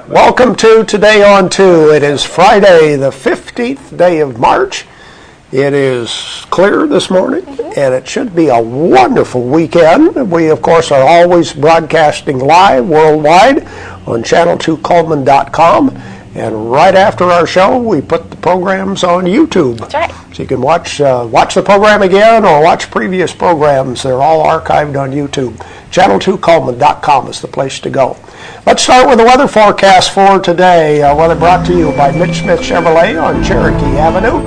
Welcome to Today on 2. It is Friday, the 15th day of March. It is clear this morning, and it should be a wonderful weekend. We, of course, are always broadcasting live worldwide on channel2coleman.com. And right after our show, we put the programs on YouTube. That's right. So you can watch the program again or watch previous programs. They're all archived on YouTube. Channel2coleman.com is the place to go. Let's start with the weather forecast for today. Weather brought to you by Mitch Smith Chevrolet on Cherokee Avenue.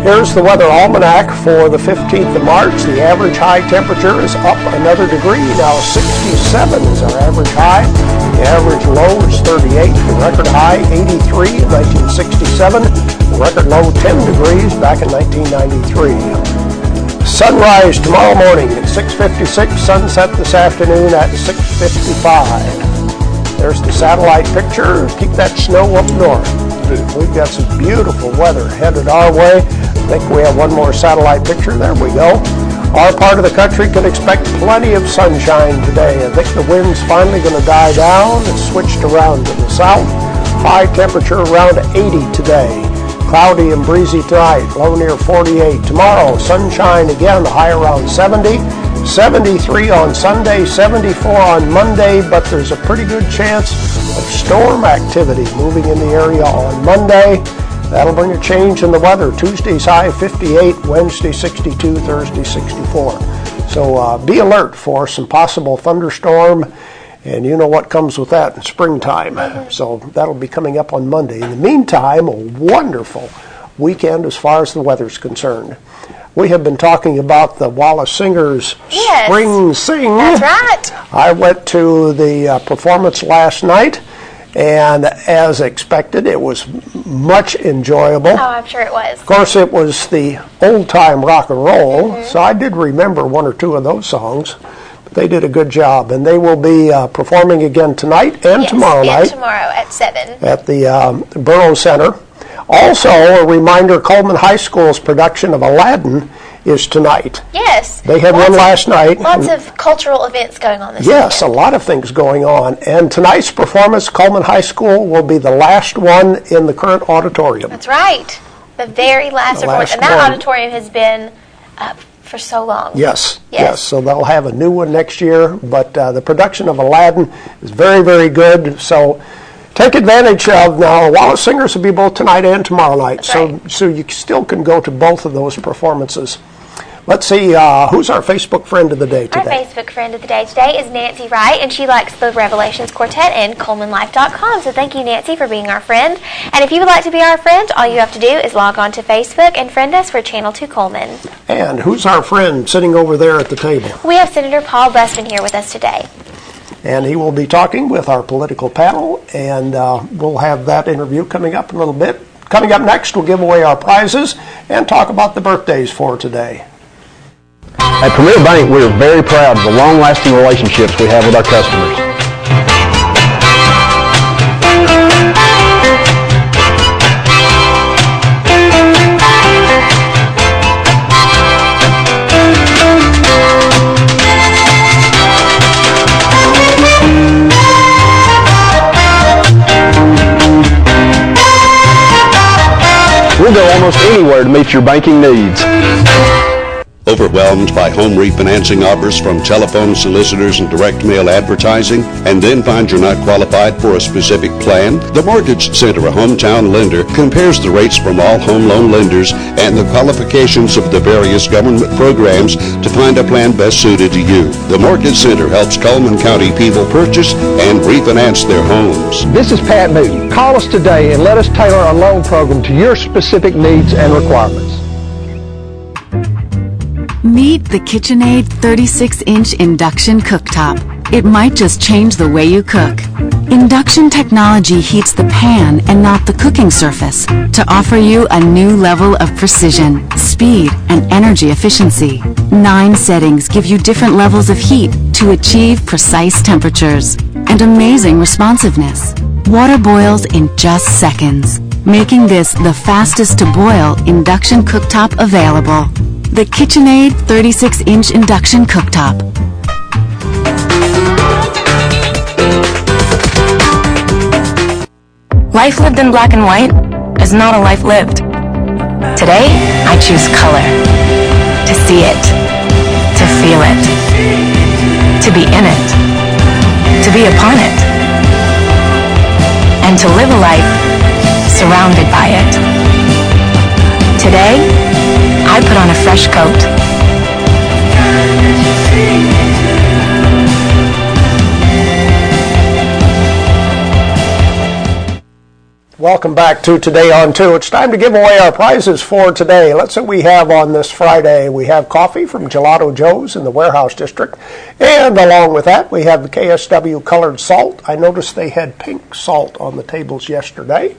Here's the weather almanac for the 15th of March. The average high temperature is up another degree. Now 67 is our average high. The average low is 38. The record high 83 in 1967. The record low 10 degrees back in 1993. Sunrise tomorrow morning at 6:56. Sunset this afternoon at 6:55. There's the satellite picture. Keep that snow up north. We've got some beautiful weather headed our way. I think we have one more satellite picture. There we go. Our part of the country can expect plenty of sunshine today. I think the wind's finally going to die down. It's switched around to the south. High temperature around 80 today. Cloudy and breezy tonight. Low near 48. Tomorrow, sunshine again. High around 70. 73 on Sunday, 74 on Monday, but there's a pretty good chance of storm activity moving in the area on Monday. That'll bring a change in the weather. Tuesday's high 58, Wednesday 62, Thursday 64. So be alert for some possible thunderstorm, and you know what comes with that in springtime. So that'll be coming up on Monday. In the meantime, a wonderful weekend as far as the weather's concerned. We have been talking about the Wallace Singers Spring Sing. That's right. I went to the performance last night, and as expected, it was much enjoyable. Oh, I'm sure it was. Of course, it was the old-time rock and roll, so I did remember one or two of those songs. But they did a good job, and they will be performing again tonight and tomorrow night. And tomorrow at 7. At the Borough Center. Also, a reminder, Coleman High School's production of Aladdin is tonight. Yes. They had one last night. Lots of cultural events going on this Yes, weekend. a lot of things going on. And tonight's performance, Coleman High School, will be the last one in the current auditorium. That's right. The very last performance. And that auditorium has been up for so long. Yes. So they'll have a new one next year. But the production of Aladdin is very, very good. So take advantage of now. Wallace Singers will be both tonight and tomorrow night, so you still can go to both of those performances. Let's see, who's our Facebook friend of the day today? Our Facebook friend of the day today is Nancy Wright, and she likes the Revelations Quartet and ColemanLife.com. So thank you, Nancy, for being our friend. And if you would like to be our friend, all you have to do is log on to Facebook and friend us for Channel 2 Coleman. And who's our friend sitting over there at the table? We have Senator Paul Bussman here with us today. And he will be talking with our political panel, and we'll have that interview coming up in a little bit. Coming up next, we'll give away our prizes and talk about the birthdays for today. At Premier Bank, we are very proud of the long-lasting relationships we have with our customers. We'll go almost anywhere to meet your banking needs. Overwhelmed by home refinancing offers from telephone solicitors and direct mail advertising, and then find you're not qualified for a specific plan? The Mortgage Center, a hometown lender, compares the rates from all home loan lenders and the qualifications of the various government programs to find a plan best suited to you. The Mortgage Center helps Coleman County people purchase and refinance their homes. This is Pat Newton. Call us today and let us tailor our loan program to your specific needs and requirements. Meet the KitchenAid 36-inch induction cooktop. It might just change the way you cook. Induction technology heats the pan and not the cooking surface to offer you a new level of precision, speed, and energy efficiency. 9 settings give you different levels of heat to achieve precise temperatures and amazing responsiveness. Water boils in just seconds, making this the fastest to boil induction cooktop available. The KitchenAid 36-inch induction cooktop. life lived in black and white is not a life lived. Today, I choose color. To see it. To feel it. To be in it. To be upon it. And to live a life surrounded by it. Today, I put on a fresh coat. Welcome back to Today on 2. It's time to give away our prizes for today. Let's see what we have on this Friday. We have coffee from Gelato Joe's in the Warehouse District. And along with that, we have the KSW colored salt. I noticed they had pink salt on the tables yesterday.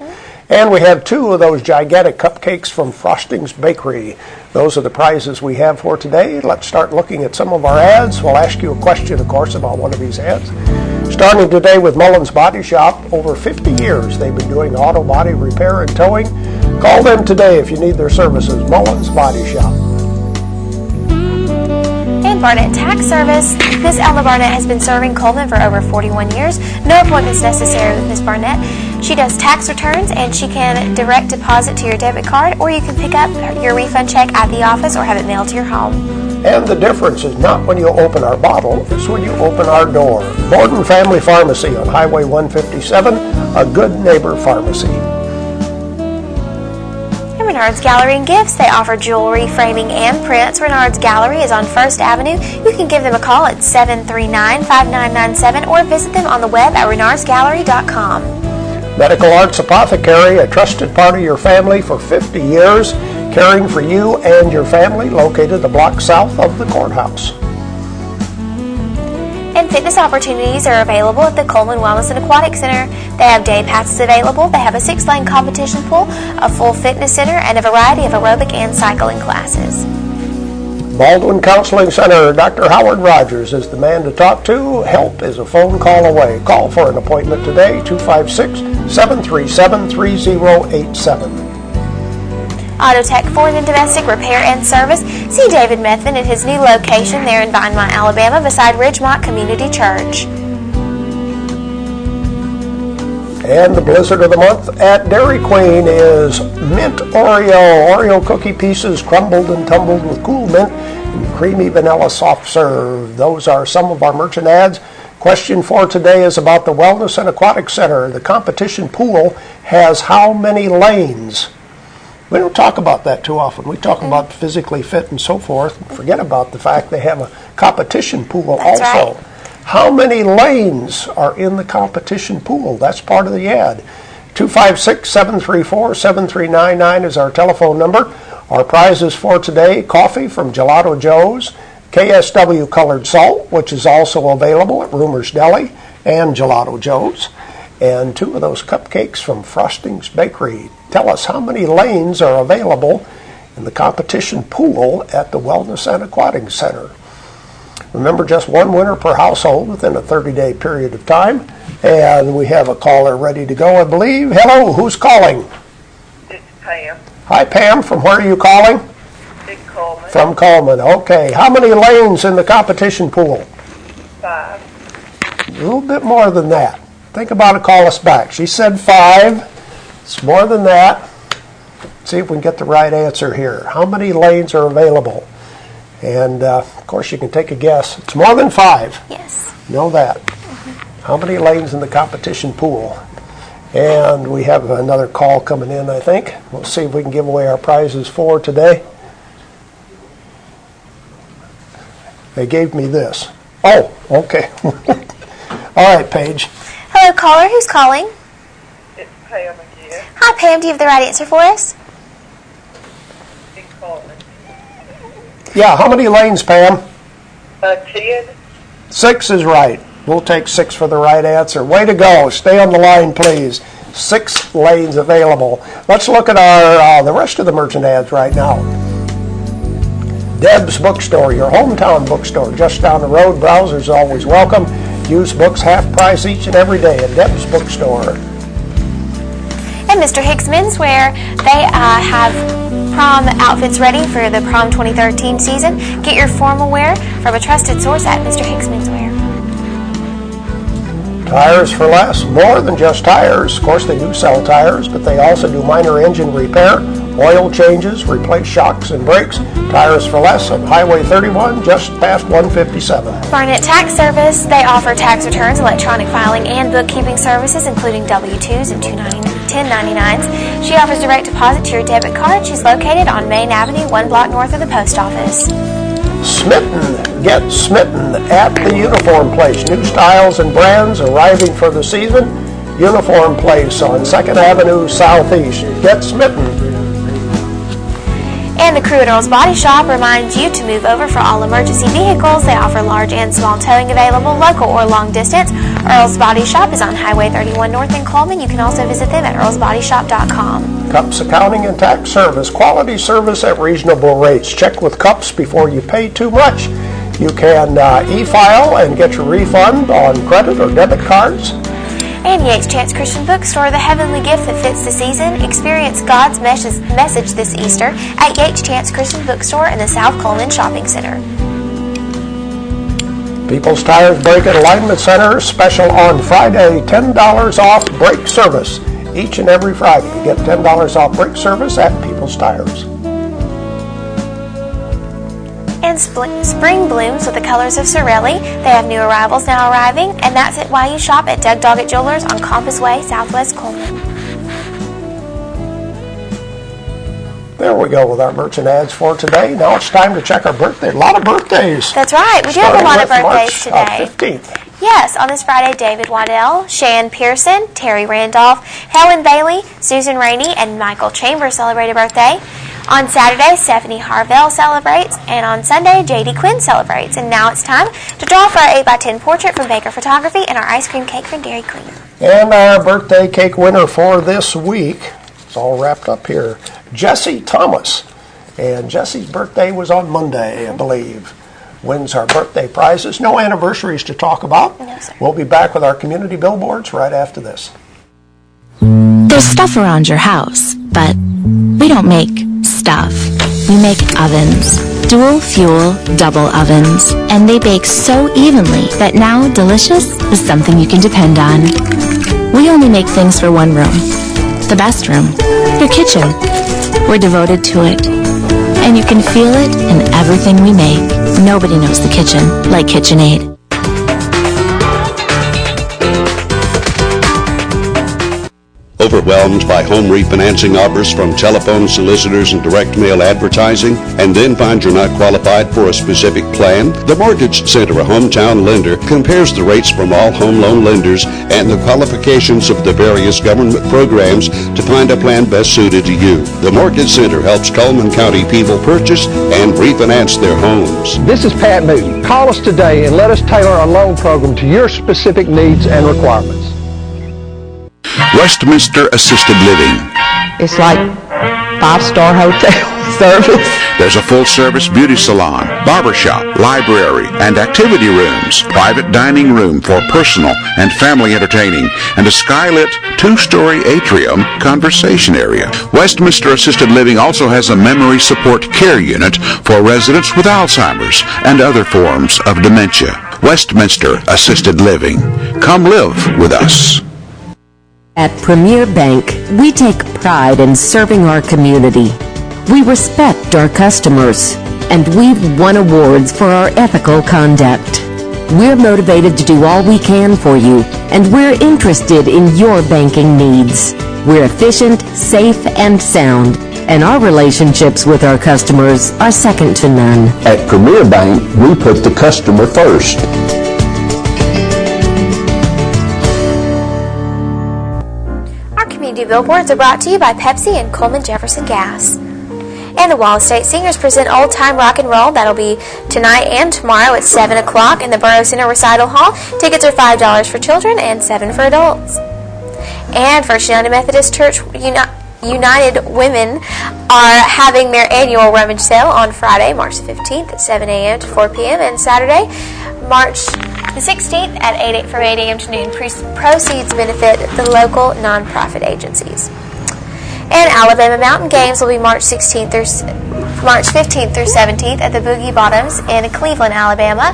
And we have 2 of those gigantic cupcakes from Frosting's Bakery. Those are the prizes we have for today. Let's start looking at some of our ads. We'll ask you a question, of course, about one of these ads. Starting today with Mullins Body Shop. Over 50 years they've been doing auto body repair and towing. Call them today if you need their services. Mullins Body Shop. And Barnett Tax Service. Miss Ella Barnett has been serving Coleman for over 41 years. No appointments necessary with Miss Barnett. She does tax returns, and she can direct deposit to your debit card, or you can pick up your refund check at the office or have it mailed to your home. And the difference is not when you open our bottle, it's when you open our door. Borden Family Pharmacy on Highway 157, a good neighbor pharmacy. And Renard's Gallery and Gifts. They offer jewelry, framing, and prints. Renard's Gallery is on 1st Avenue. You can give them a call at 739-5997 or visit them on the web at renardsgallery.com. Medical Arts Apothecary, a trusted part of your family for 50 years, caring for you and your family, located a block south of the courthouse. And fitness opportunities are available at the Coleman Wellness and Aquatic Center. They have day passes available. They have a 6-lane competition pool, a full fitness center, and a variety of aerobic and cycling classes. Baldwin Counseling Center, Dr. Howard Rogers is the man to talk to. Help is a phone call away. Call for an appointment today, 256-737-3087. Autotech Foreign and Domestic Repair and Service. See David Methvin at his new location there in Vinemont, Alabama, beside Ridgemont Community Church. And the blizzard of the month at Dairy Queen is mint Oreo cookie pieces crumbled and tumbled with cool mint and creamy vanilla soft serve. Those are some of our merchant ads. Question for today is about the Wellness and Aquatic Center. The competition pool has how many lanes? We don't talk about that too often. We talk about physically fit and so forth. Forget about the fact they have a competition pool That's also. Right. How many lanes are in the competition pool? That's part of the ad. 256-734-7399 is our telephone number. Our prizes for today, coffee from Gelato Joe's, KSW colored salt, which is also available at Rumor's Deli and Gelato Joe's, and 2 of those cupcakes from Frosting's Bakery. Tell us how many lanes are available in the competition pool at the Wellness and Aquatic Center. Remember, just 1 winner per household within a 30-day period of time. And we have a caller ready to go, I believe. Hello, who's calling? It's Pam. Hi, Pam. From where are you calling? Coleman. From Coleman. Okay. How many lanes in the competition pool? 5. A little bit more than that. Think about it. Call us back. She said 5. It's more than that. Let's see if we can get the right answer here. How many lanes are available? And, of course, you can take a guess. It's more than 5. Yes. Know that. How many lanes in the competition pool? And we have another call coming in, I think. We'll see if we can give away our prizes for today. They gave me this. Oh, okay. All right, Paige. Hello, caller. Who's calling? It's Pam again. Hi, Pam. Do you have the right answer for us? It's Coleman. Yeah, how many lanes, Pam? 10. 6 is right. We'll take 6 for the right answer. Way to go. Stay on the line, please. 6 lanes available. Let's look at our the rest of the merchant ads right now. Deb's Bookstore, your hometown bookstore, just down the road. Browsers always welcome. Used books half price each and every day at Deb's Bookstore. And Mr. Hicks Menswear, they have prom outfits ready for the prom 2013 season. Get your formal wear from a trusted source at Mr. Hicks Menswear. Tires for less, more than just tires. Of course, they do sell tires, but they also do minor engine repair, oil changes, replace shocks and brakes. Tires for less on Highway 31, just past 157. Barnett Tax Service, they offer tax returns, electronic filing, and bookkeeping services, including W-2s and 1099s. She offers direct deposit to your debit card. She's located on Main Avenue, 1 block north of the post office. Smitten, get smitten at the Uniform Place. New styles and brands arriving for the season. Uniform Place on 2nd Avenue Southeast. Get smitten. And the crew at Earl's Body Shop reminds you to move over for all emergency vehicles. They offer large and small towing available, local or long distance. Earl's Body Shop is on Highway 31 North in Coleman. You can also visit them at earlsbodyshop.com. Cups Accounting and Tax Service. Quality service at reasonable rates. Check with Cups before you pay too much. You can e-file and get your refund on credit or debit cards. And Yates Chance Christian Bookstore, the heavenly gift that fits the season. Experience God's message this Easter at Yates Chance Christian Bookstore in the South Coleman Shopping Center. People's Tires Brake and Alignment Center special on Friday, $10 off brake service. Each and every Friday, you get $10 off brake service at People's Tires. And spring blooms with the colors of Sorelli. They have new arrivals now arriving, and that's it while you shop at Doug Doggett Jewelers on Compass Way, Southwest Coleman. There we go with our merchant ads for today. Now it's time to check our birthday. A lot of birthdays. That's right. We do have a lot of birthdays today. March 15th. Yes, on this Friday, David Waddell, Shan Pearson, Terry Randolph, Helen Bailey, Susan Rainey, and Michael Chambers celebrate a birthday. On Saturday, Stephanie Harvell celebrates, and on Sunday, J.D. Quinn celebrates. And now it's time to draw for our 8x10 portrait from Baker Photography and our ice cream cake from Dairy Queen. And our birthday cake winner for this week, it's all wrapped up here, Jesse Thomas. And Jesse's birthday was on Monday, I believe. Wins our birthday prizes. No anniversaries to talk about. No, sir. We'll be back with our community billboards right after this. There's stuff around your house, but we don't make stuff. We make ovens. Dual fuel, double ovens. And they bake so evenly that now delicious is something you can depend on. We only make things for one room. The best room. Your kitchen. We're devoted to it. And you can feel it in everything we make. Nobody knows the kitchen like KitchenAid. Overwhelmed by home refinancing offers from telephone solicitors and direct mail advertising, and then find you're not qualified for a specific plan? The Mortgage Center, a hometown lender, compares the rates from all home loan lenders and the qualifications of the various government programs to find a plan best suited to you. The Mortgage Center helps Coleman County people purchase and refinance their homes. This is Pat Newton. Call us today and let us tailor a loan program to your specific needs and requirements. Westminster Assisted Living. It's like 5-star hotel service. There's a full-service beauty salon, barbershop, library, and activity rooms, private dining room for personal and family entertaining, and a skylit 2-story atrium conversation area. Westminster Assisted Living also has a memory support care unit for residents with Alzheimer's and other forms of dementia. Westminster Assisted Living. Come live with us. At Premier Bank, we take pride in serving our community. We respect our customers, and we've won awards for our ethical conduct. We're motivated to do all we can for you, and we're interested in your banking needs. We're efficient, safe, and sound, and our relationships with our customers are second to none. At Premier Bank, we put the customer first. Billboards are brought to you by Pepsi and Coleman Jefferson Gas. And the Wallace State Singers present Old Time Rock and Roll. That'll be tonight and tomorrow at 7 o'clock in the Borough Center Recital Hall. Tickets are $5 for children and $7 for adults. And First United Methodist Church United Women are having their annual rummage sale on Friday, March 15th at 7 a.m. to 4 p.m. and Saturday, March the 16th at from 8 a.m. to noon. Proceeds benefit the local nonprofit agencies. And Alabama Mountain Games will be March 15th through 17th at the Boogie Bottoms in Cleveland, Alabama.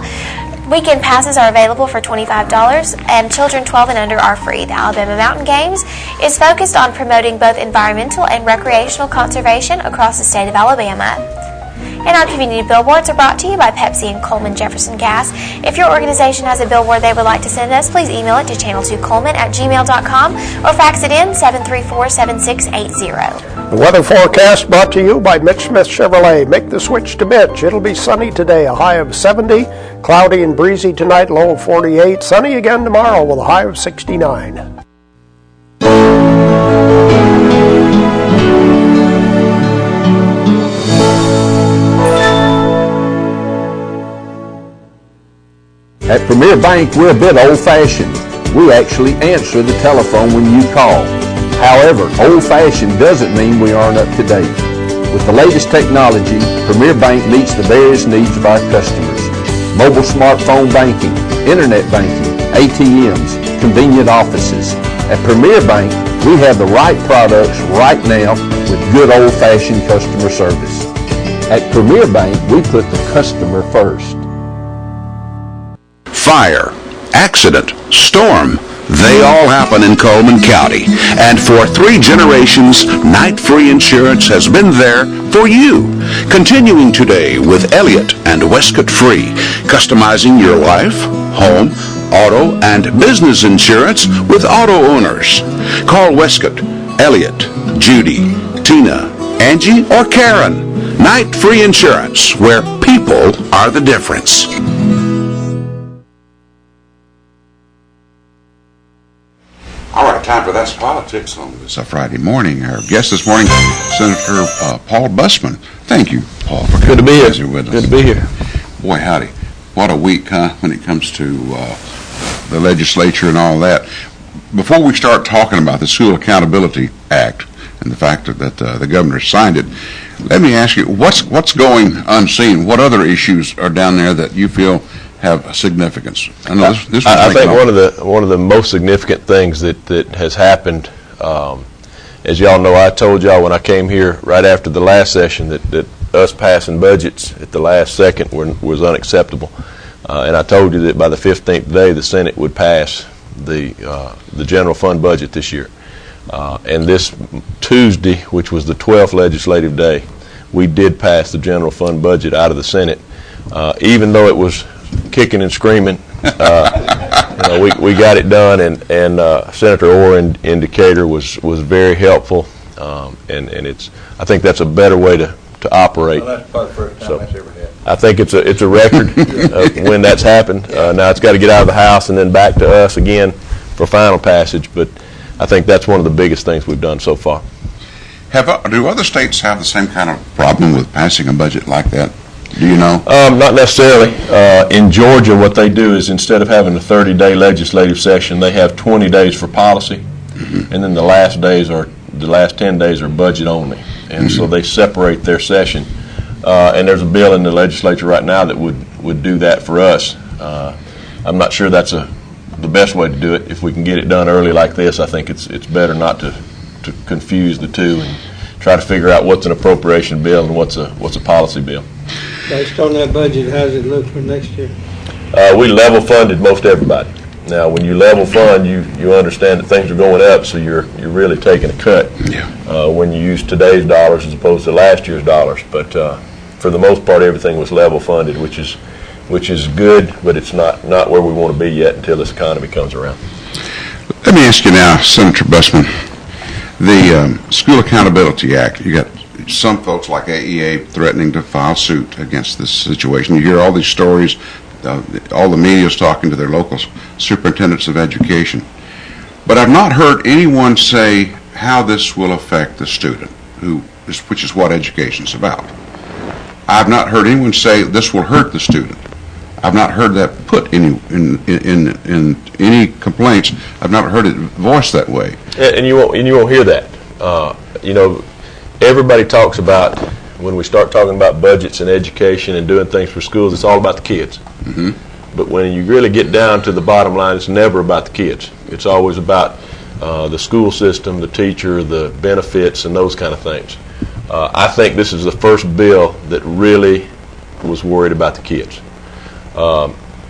Weekend passes are available for $25, and children 12 and under are free. The Alabama Mountain Games is focused on promoting both environmental and recreational conservation across the state of Alabama. And our community billboards are brought to you by Pepsi and Coleman Jefferson Gas. If your organization has a billboard they would like to send us, please email it to channel2coleman@gmail.com or fax it in 734-7680. The weather forecast brought to you by Mitch Smith Chevrolet. Make the switch to Mitch. It'll be sunny today, a high of 70. Cloudy and breezy tonight, low of 48. Sunny again tomorrow with a high of 69. At Premier Bank, we're a bit old-fashioned. We actually answer the telephone when you call. However, old-fashioned doesn't mean we aren't up to date. With the latest technology, Premier Bank meets the various needs of our customers. Mobile smartphone banking, internet banking, ATMs, convenient offices. At Premier Bank, we have the right products right now with good old-fashioned customer service. At Premier Bank, we put the customer first. Fire, accident, storm, they all happen in Coleman County. And for 3 generations, Night Free Insurance has been there for you. Continuing today with Elliott and Westcott Free, customizing your life, home, auto, and business insurance with auto owners. Call Westcott, Elliott, Judy, Tina, Angie, or Karen. Night Free Insurance, where people are the difference. All right, time for That's Politics on this Friday morning. Our guest this morning, Senator Paul Bussman. Thank you, Paul, for Good to be here. With us. Good to be here. Boy, howdy. What a week, huh, when it comes to the legislature and all that. Before we start talking about the School Accountability Act and the fact that the governor signed it, let me ask you, what's going unseen? What other issues are down there that you feel have significance? I think one of the most significant things that has happened, as y'all know, I told y'all when I came here right after the last session that us passing budgets at the last second was unacceptable, and I told you that by the 15th day the Senate would pass the general fund budget this year, and this Tuesday, which was the 12th legislative day, we did pass the general fund budget out of the Senate, even though it was kicking and screaming. We got it done, and Senator Orr in Decatur was very helpful, and it's, I think that's a better way to operate. Well, that's probably the first time that's ever happened. I think it's a record of when that's happened. Now it's got to get out of the House and then back to us again for final passage, but I think that's one of the biggest things we've done so far. Do other states have the same kind of problem with passing a budget like that? Do you know? Not necessarily. In Georgia, what they do is instead of having a 30-day legislative session, they have 20 days for policy, and then the last 10 days are budget only. And so they separate their session. And there's a bill in the legislature right now that would do that for us. I'm not sure that's the best way to do it. If we can get it done early like this, I think it's better not to confuse the two and try to figure out what's an appropriation bill and what's a policy bill. Based on that budget, how does it look for next year? We level funded most everybody. Now, when you level fund, you understand that things are going up, so you're really taking a cut. Yeah. When you use today's dollars as opposed to last year's dollars, but for the most part, everything was level funded, which is good, but it's not where we want to be yet until this economy comes around. Let me ask you now, Senator Bussman, the School Accountability Act. You got some folks like AEA threatening to file suit against this situation. You hear all these stories. All the media is talking to their local superintendents of education. But I've not heard anyone say how this will affect the student, which is what education is about. I've not heard anyone say this will hurt the student. I've not heard that put in any complaints. I've not heard it voiced that way. And you won't hear that. Everybody talks about, when we start talking about budgets and education and doing things for schools, it's all about the kids. Mm-hmm. But when you really get down to the bottom line, it's never about the kids. It's always about the school system, the teacher, the benefits, and those kind of things. I think this is the first bill that really was worried about the kids.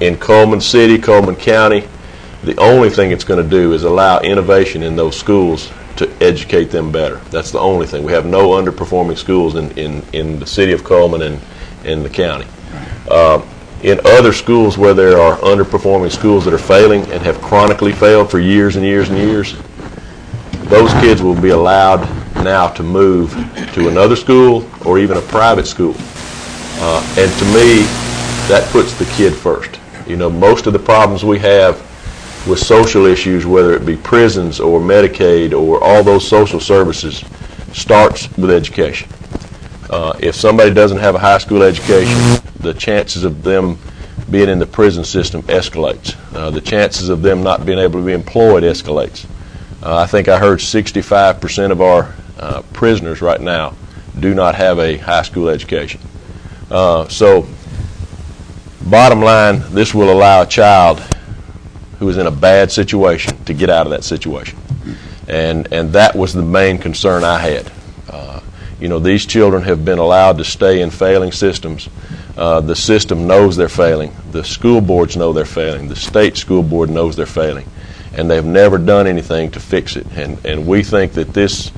in Coleman City, Coleman County, the only thing it's going to do is allow innovation in those schools to educate them better. That's the only thing. We have no underperforming schools in the city of Coleman and in the county. In other schools where there are underperforming schools that are failing and have chronically failed for years and years and years, those kids will be allowed now to move to another school or even a private school. And to me, that puts the kid first. You know, most of the problems we have with social issues, whether it be prisons or Medicaid or all those social services, starts with education. If somebody doesn't have a high school education, the chances of them being in the prison system escalates. The chances of them not being able to be employed escalates. I think I heard 65% of our prisoners right now do not have a high school education. So, bottom line, this will allow a child who is in a bad situation to get out of that situation. And that was the main concern I had. You know, these children have been allowed to stay in failing systems. The system knows they're failing. The school boards know they're failing. The state school board knows they're failing. And they've never done anything to fix it. And we think that this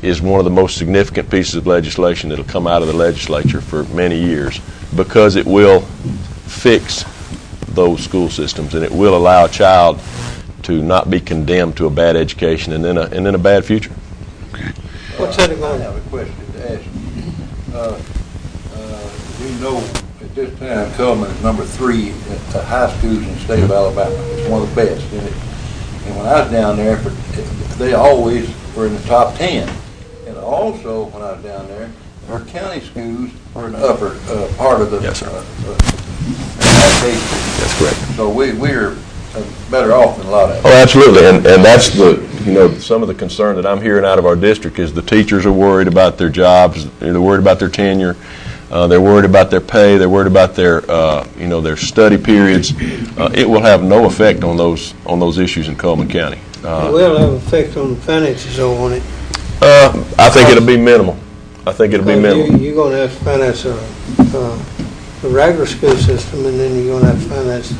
is one of the most significant pieces of legislation that will come out of the legislature for many years, because it will fix those school systems, and it will allow a child to not be condemned to a bad education and then a bad future. Okay. What's that about? I have a question to ask you. We know at this time Coleman is number 3 at the high schools in the state of Alabama. It's one of the best in it. And when I was down there, they always were in the top 10. And also, when I was down there, our county schools were in the upper part of the Yes, sir. That's correct. So we're better off than a lot of them. Oh, absolutely, and that's some of the concern that I'm hearing out of our district is the teachers are worried about their jobs, they're worried about their tenure, they're worried about their pay, they're worried about their their study periods. It will have no effect on those issues in Coleman County. It will have effect on the finances, though, on it. I think it'll be minimal. You're going to have to finance the regular school system, and then you're going to have to finance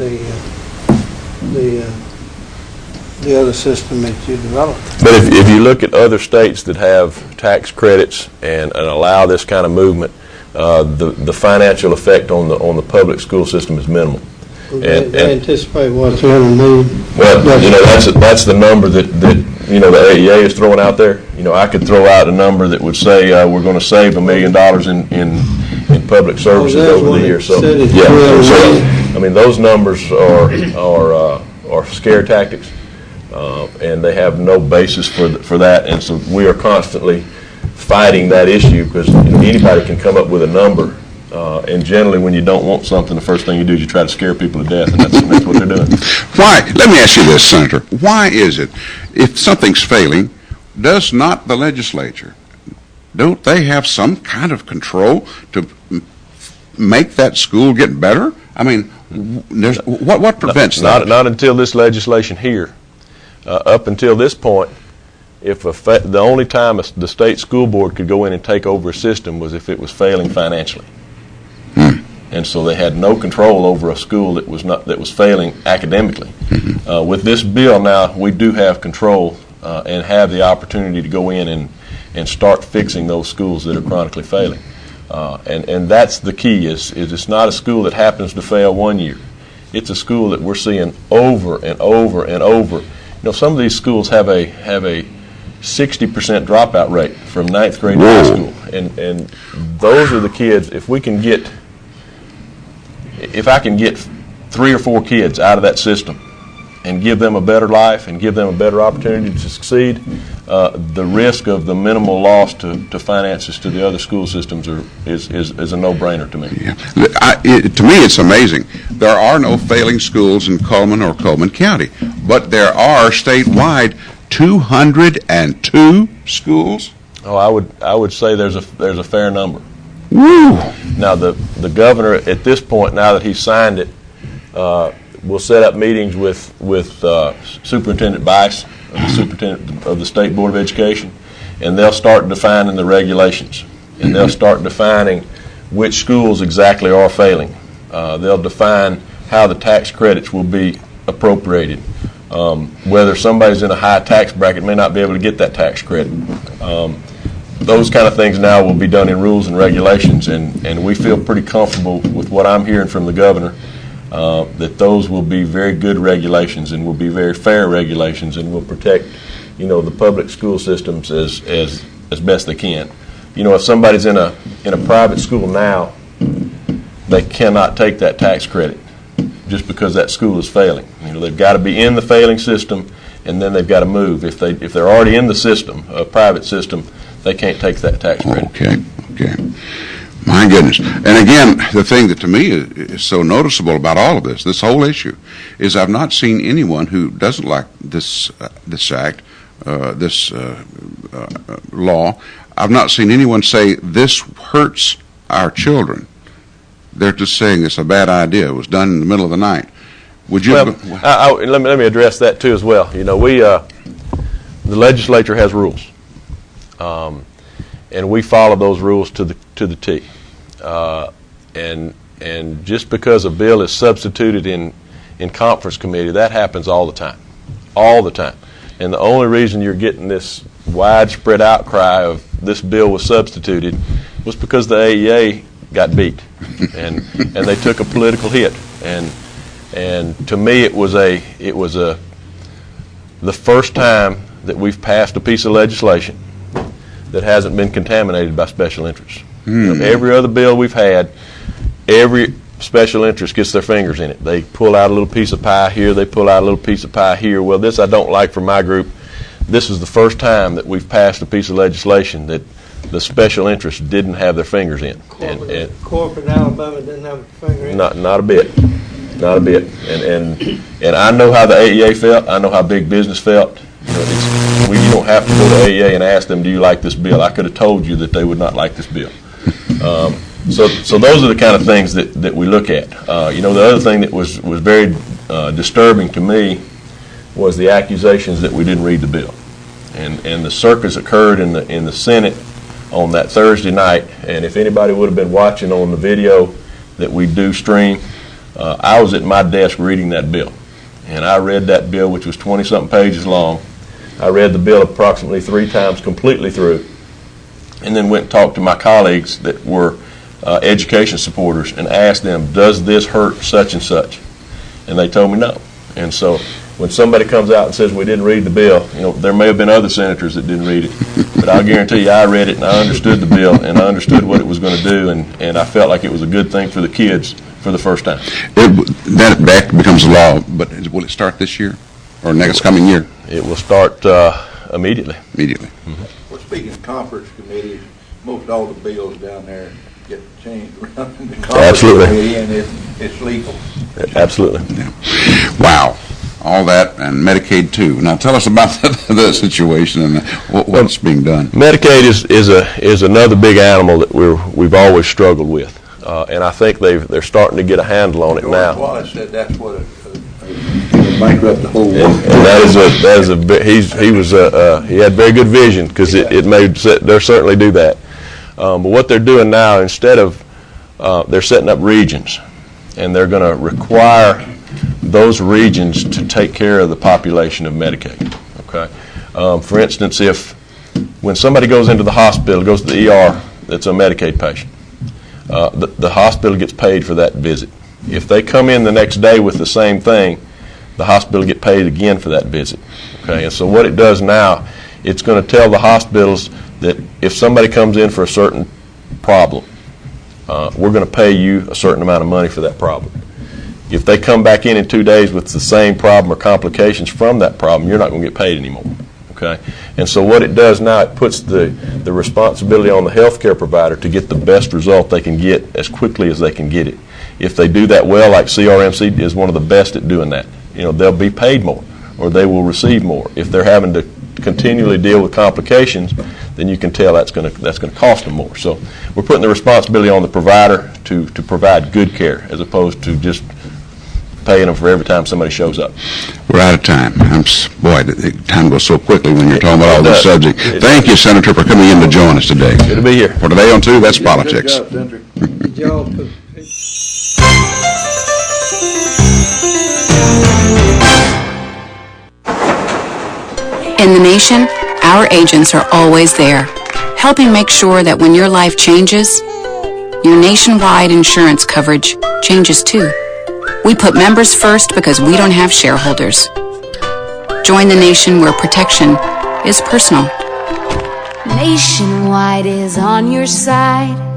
the other system that you developed. But if you look at other states that have tax credits and allow this kind of movement, the financial effect on the public school system is minimal. They anticipate what's going to move. Well, that's the number that the AEA is throwing out there. I could throw out a number that would say we're going to save $1 million in public services over the year. So I mean, those numbers are scare tactics, and they have no basis for that. And so we are constantly fighting that issue, because anybody can come up with a number. And generally, when you don't want something, the first thing you do is you try to scare people to death, and that's what they're doing. Why? Let me ask you this, Senator. Why is it, if something's failing, does not the legislature, don't they have some kind of control to make that school get better? I mean, what prevents that? Not until this legislation here. Up until this point, the only time the state school board could go in and take over a system was if it was failing financially. And so they had no control over a school that was failing academically. With this bill now, we do have control and have the opportunity to go in and start fixing those schools that are chronically failing. And that's the key. Is it's not a school that happens to fail one year. It's a school that we're seeing over and over and over. Some of these schools have a 60% dropout rate from 9th grade to high school, and those are the kids. If I can get 3 or 4 kids out of that system and give them a better life and give them a better opportunity to succeed, the risk of the minimal loss to finances to the other school systems is a no-brainer to me. Yeah. To me, it's amazing. There are no failing schools in Coleman or Coleman County, but there are statewide 202 schools. Oh, I would say there's a fair number. Woo! Now the governor at this point, now that he's signed it, will set up meetings with Superintendent Bice, the superintendent of the State Board of Education, and they'll start defining the regulations, and they'll start defining which schools exactly are failing. They'll define how the tax credits will be appropriated. Whether somebody's in a high tax bracket may not be able to get that tax credit. Those kind of things now will be done in rules and regulations, and we feel pretty comfortable with what I'm hearing from the governor, that those will be very good regulations and will be very fair regulations and will protect, the public school systems as best they can. If somebody's in a private school now, they cannot take that tax credit just because that school is failing. They've got to be in the failing system, and then they've got to move. If they're already in the system, a private system, they can't take that tax credit. Okay. My goodness. And again, the thing that to me is so noticeable about all of this whole issue, is I've not seen anyone who doesn't like this act, this law. I've not seen anyone say this hurts our children. They're just saying it's a bad idea. It was done in the middle of the night. Would you? Well, let me address that too as well. The legislature has rules, and we follow those rules to the T. And just because a bill is substituted in conference committee, that happens all the time, And the only reason you're getting this widespread outcry of this bill was substituted was because the AEA got beat, and they took a political hit, and to me it was the first time that we've passed a piece of legislation that hasn't been contaminated by special interests. Every other bill we've had, every special interest gets their fingers in it. They pull out a little piece of pie here, they pull out a little piece of pie here. Well, this I don't like for my group. This is the first time that we've passed a piece of legislation that the special interests didn't have their fingers in. Corporate Alabama didn't have a finger in it? Not a bit. And I know how the AEA felt. I know how big business felt. You don't have to go to AEA and ask them, do you like this bill? I could have told you that they would not like this bill. So those are the kind of things that we look at. The other thing that was very disturbing to me was the accusations that we didn't read the bill. And the circus occurred in the Senate on that Thursday night, and if anybody would have been watching on the video that we do stream, I was at my desk reading that bill. And I read that bill, which was 20-something pages long. I read the bill approximately 3 times completely through, and then went and talked to my colleagues that were education supporters and asked them, does this hurt such and such? And they told me no. And so when somebody comes out and says we didn't read the bill, there may have been other senators that didn't read it, but I'll guarantee you I read it and I understood the bill and I understood what it was going to do, and I felt like it was a good thing for the kids for the first time. That becomes a law, but will it start this year or next coming year? It will start immediately. Mm-hmm. Well, speaking of conference committees, most all the bills down there get changed around in the conference committee, and it's legal. Absolutely. Yeah. Wow. All that and Medicaid too. Now tell us about that situation and what's being done. Medicaid is another big animal that we've always struggled with, and I think they're starting to get a handle on it now. Wallace said that's what bankrupt the whole world. And he had very good vision, because they'll certainly do that. But what they're doing now, instead of they're setting up regions, and they're going to require those regions to take care of the population of Medicaid. Okay. For instance, when somebody goes into the hospital, goes to the ER, that's a Medicaid patient, the hospital gets paid for that visit. If they come in the next day with the same thing, the hospital get paid again for that visit. Okay. And so what it does now, it's going to tell the hospitals that if somebody comes in for a certain problem, we're going to pay you a certain amount of money for that problem. If they come back in 2 days with the same problem or complications from that problem, you're not going to get paid anymore. Okay? And so what it does now, it puts the responsibility on the healthcare provider to get the best result they can get as quickly as they can get it. If they do that well, like CRMC is one of the best at doing that, they'll be paid more, or they will receive more. If they're having to continually deal with complications, then you can tell that's going to cost them more. So we're putting the responsibility on the provider to provide good care, as opposed to just paying them for every time somebody shows up. We're out of time. Time goes so quickly when you're talking about all this subject. Thank you, Senator, for coming in to join us today. Good to be here. For Today on 2, that's politics. Good job, Senator. Good job. the nation, our agents are always there, helping make sure that when your life changes, your nationwide insurance coverage changes too. We put members first because we don't have shareholders. Join the nation where protection is personal. Nationwide is on your side.